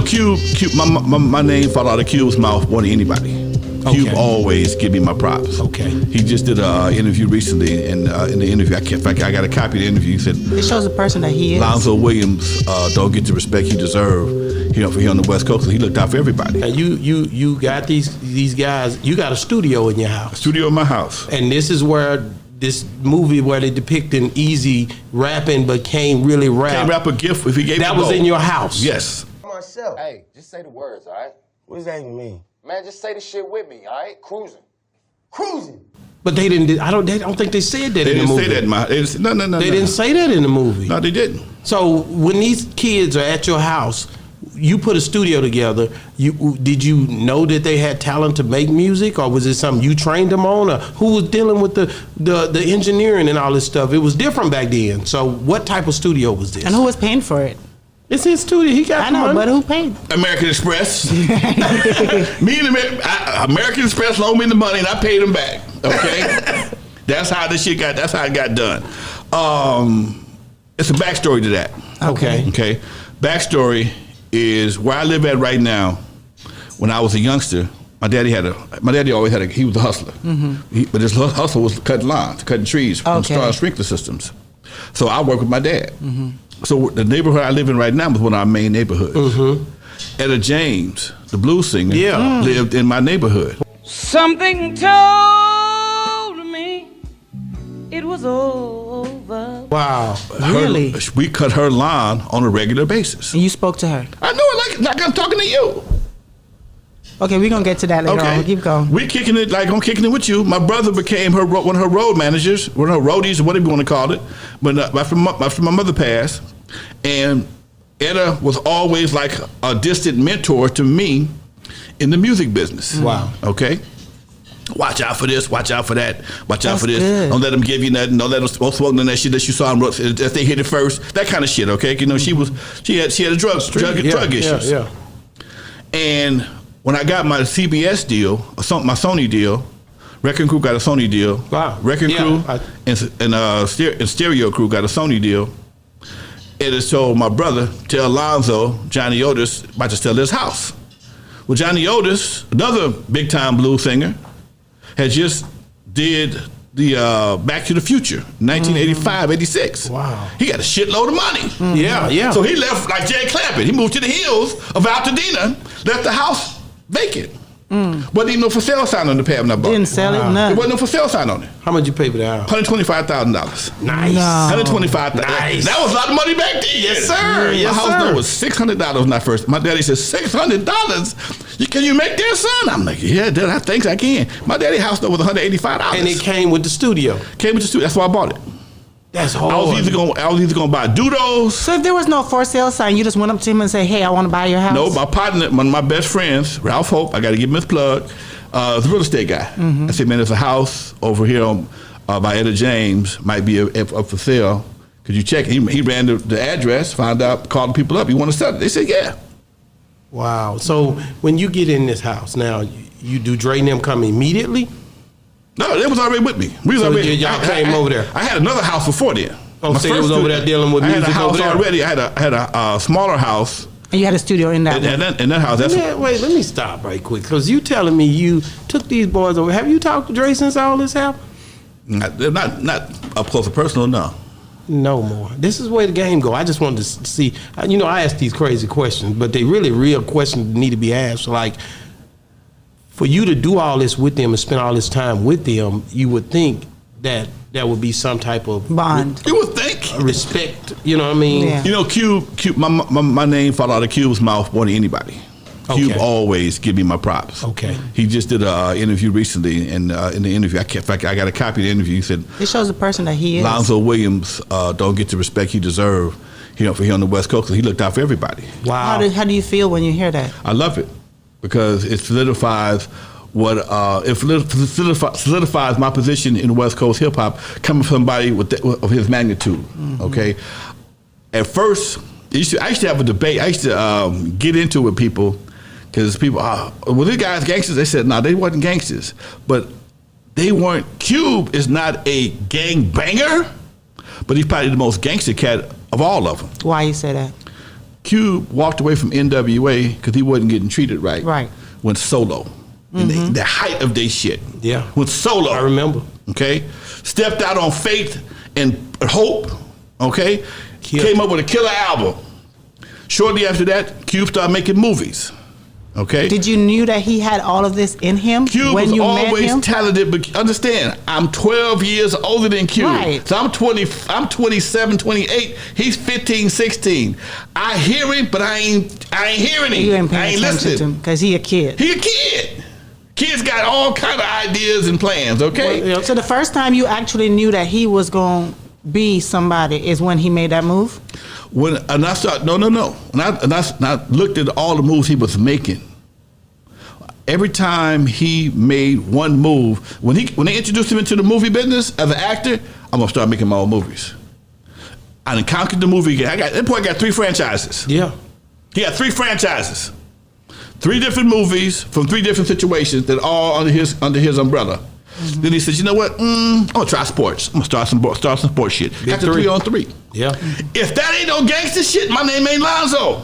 Cube, my name fall out of Cube's mouth more than anybody. Cube always give me my props. Okay. He just did an interview recently, and in the interview, I got a copy of the interview. He said, it shows the person that he is. Lonzo Williams don't get the respect he deserves, for here on the West Coast. He looked out for everybody. And you got these guys. You got a studio in your house. A studio in my house. And this is where this movie where they depicting Easy rapping, but can't really rap. Can't rap a gift if he gave. That was in your house. Yes. Myself. Hey, just say the words, all right? What does that even mean? Man, just say the shit with me, all right? Cruising. Cruising. But they didn't. I don't think they said that in the movie. They didn't say that in my. No. They didn't say that in the movie. No, they didn't. So when these kids are at your house, you put a studio together. Did you know that they had talent to make music, or was it something you trained them on, or who was dealing with the engineering and all this stuff? It was different back then. So what type of studio was this? And who was paying for it? It's his studio. He got. I know, money. but who paid? American Express. Me and American Express loaned me the money, and I paid them back. Okay, that's how this shit got. That's how it got done. It's a backstory to that. Okay. Okay. Backstory is where I live at right now. When I was a youngster, my daddy always had he was a hustler. Mm-hmm. But his hustle was cutting lawns, cutting trees, installing sprinkler systems. So I worked with my dad. Mm-hmm. So the neighborhood I live in right now was one of our main neighborhoods. Mm-hmm. Etta James, the blues singer, lived in my neighborhood. Something told me it was over. Wow. Really? We cut her lawn on a regular basis. And you spoke to her? I know it like I'm talking to you. Okay, we're going to get to that later on. Keep going. We kicking it like I'm kicking it with you. My brother became one of her road managers, one of her roadies, or whatever you want to call it. But after my mother passed, and Etta was always like a distant mentor to me in the music business. Wow. Okay? Watch out for this, watch out for that, watch out for this. Good. Don't let them give you nothing, don't let them smoke none of that shit that you saw them if they hit it first. That kind of shit, okay? She had a drug issues. Yeah. And when I got my CBS deal, my Sony deal, Wrecking Crew got a Sony deal. Wow. Wrecking Crew and Stereo Crew got a Sony deal. It is told my brother, tell Lonzo, Johnny Otis, about to sell his house. Well, Johnny Otis, another big time blues singer, had just did the Back to the Future, 1985, 86. Wow. He got a shitload of money. Mm-hmm. Yeah. So he left like Jay Clampett. He moved to the hills of Altadena, left the house vacant. Wasn't even no for sale sign on the pad when I bought Didn't it. sell it, There none. wasn't no for sale sign on it. How much you pay for the house? $125,000. Nice. No. $125,000. Nice. That was a lot of money back then. Yes, sir. My Yes, house sir. note was $600 when I first. My daddy said, $600? Can you make that, son? I'm like, yeah, Dad, I think I can. My daddy's house note was $185. And it came with the studio. Came with the studio. That's why I bought it. That's hard. I was either gonna buy Dudos. So if there was no for sale sign, you just went up to him and said, hey, I want to buy your house? No, my partner, one of my best friends, Ralph Hope, I got to give him his plug, is a real estate guy. I said, man, there's a house over here by Etta James, might be up for sale. Could you check? He ran the address, found out, called the people up. You want to sell it? They said, yeah. Wow. So when you get in this house now, you do Dre and them come immediately? No, they was already with me. We was So already. y'all came over there. I had another house before then. Oh, My so you first was over studio. there dealing with I had a music house over there? already. I had a smaller house. And you had a studio in that one? In that house, that's Man, wait, let me stop right quick. Because you telling me you took these boys over. Have you talked to Dre since all this happened? not up close and personal. No. No more. This is where the game go. I just wanted to see. I ask these crazy questions, but they really real questions that need to be asked. Like, for you to do all this with them and spend all this time with them, you would think that there would be some type of Bond. You would think. respect. You know what I mean? Yeah. Cube. My name fall out of Cube's mouth more than anybody. Cube Okay. always give me my props. Okay. He just did an interview recently, and in the interview, I got a copy of the interview. He said, It shows the person that he is. Lonzo Williams don't get the respect he deserves, for here on the West Coast, because he looked out for everybody. Wow. How do you feel when you hear that? I love it because it solidifies solidifies my position in West Coast hip hop, coming from somebody of his magnitude. Okay, at first, I used to have a debate. I used to get into it with people because people, well, these guys gangsters. They said, no, they wasn't gangsters, but they weren't. Cube is not a gang banger, but he's probably the most gangster cat of all of them. Why you say that? Cube walked away from NWA because he wasn't getting treated right. Right. Went solo. In the height of their shit. Yeah. Went solo. I remember. Okay. Stepped out on faith and hope. Okay. Killed. Came up with a killer album. Shortly after that, Cube started making movies. Okay. Did you knew that he had all of this in him Cube when was you met always him? talented, but understand, I'm 12 years older than Cube. Right. So I'm 27, 28. He's 15, 16. I hear him, but I ain't hearing him. You ain't I paying ain't attention to listening. him because he a kid. He a kid. Kids got all kind of ideas and plans, okay? Well, yeah. So the first time you actually knew that he was going to be somebody is when he made that move? And I started, no. And I looked at all the moves he was making. Every time he made one move, when they introduced him into the movie business as an actor, I'm gonna start making my own movies. I done conquered the movie game. That boy got 3 franchises. Yeah. He got 3 franchises, 3 different movies from 3 different situations that are all under his umbrella. Mm-hmm. Then he says, you know what? I'm gonna try sports. I'm gonna start some sports shit. Got the 3 on 3. Yeah. If that ain't no gangster shit, my name ain't Lonzo.